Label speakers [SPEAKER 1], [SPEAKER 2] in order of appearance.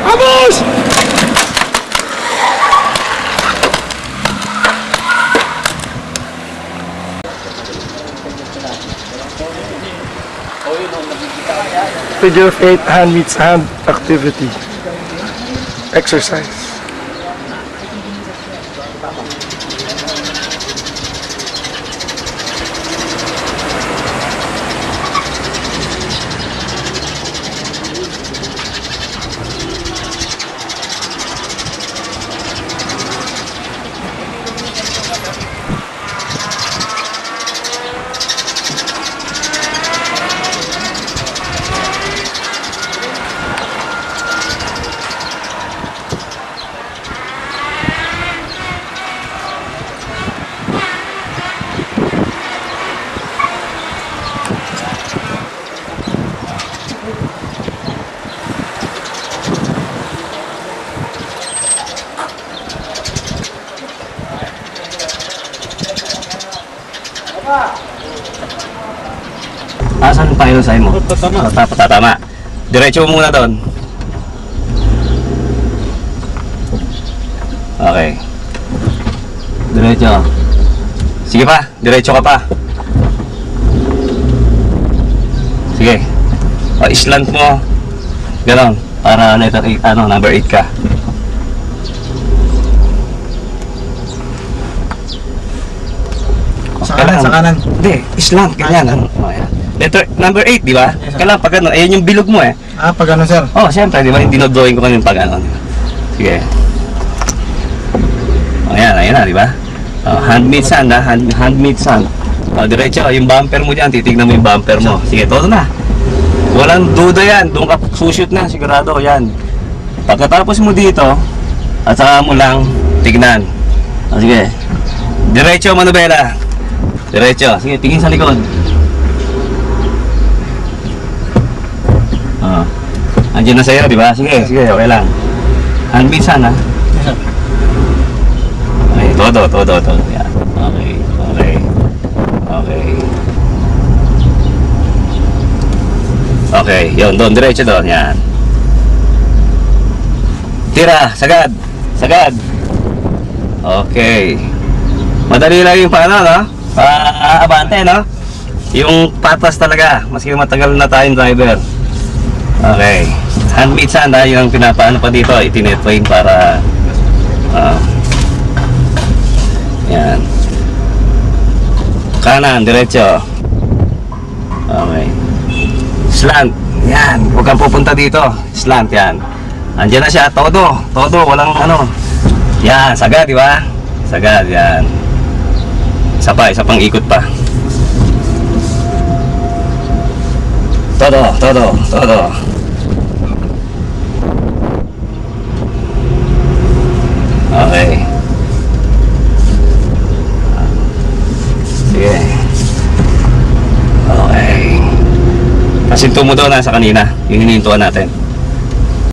[SPEAKER 1] Vamos! Figure of 8, hand meets hand activity. Exercise.
[SPEAKER 2] Saan yung Panginoon sa'yo mo? Tatama. Diretso mo muna doon. Okay. Diretso. Sige pa, diretso ka pa. Sige. O, islant mo. Ganon. Para letter 8, number 8 ka.
[SPEAKER 1] Sa kanan, sa kanan.
[SPEAKER 2] Hindi, islant, ganyan. Letter number 8, di ba?
[SPEAKER 1] Yes,
[SPEAKER 2] Kailangan pag ano, ayan yung bilog mo eh.
[SPEAKER 1] Pag ano, sir?
[SPEAKER 2] Oh, siyempre, di ba? Yung dinodrawing ko kanina pag ano. Sige. Oh, ayan na, di ba? Handmade sand, ha? Handmade sand. Diretso, yung bumper mo dyan, titignan mo yung bumper mo. Sige, todo na. Walang duda yan. Doon ka sushoot na, sigurado, yan. Pagkatapos mo dito, at saka mo lang tignan. Sige. Diretso, Manubela. Diretso. Sige, tingin sa likod. Andiyan na sa'yo, di ba? Sige, sige, okay lang. Handmade sana. Okay, todo. Yan. Okay, yun, doon, diretso doon, yan. Tira, sagad. Okay. Madali lang yung paano, no? Abante, no? Yung patas talaga, maski matagal na tayong driver. Okay. Handmade sana, yung pinapaano pa dito, itinetrain para yan. Kanan, diretso. Okay. Slant. Yan. Huwag kang pupunta dito. Slant, yan. Andiyan na siya. Todo. Walang ano. Yan. Sagad, di ba? Sagad, yan. Isa pang ikot pa. Todo. Okay. Sige. Okay. Kasinto mo daw nasa kanina. Yung hinihintuan natin.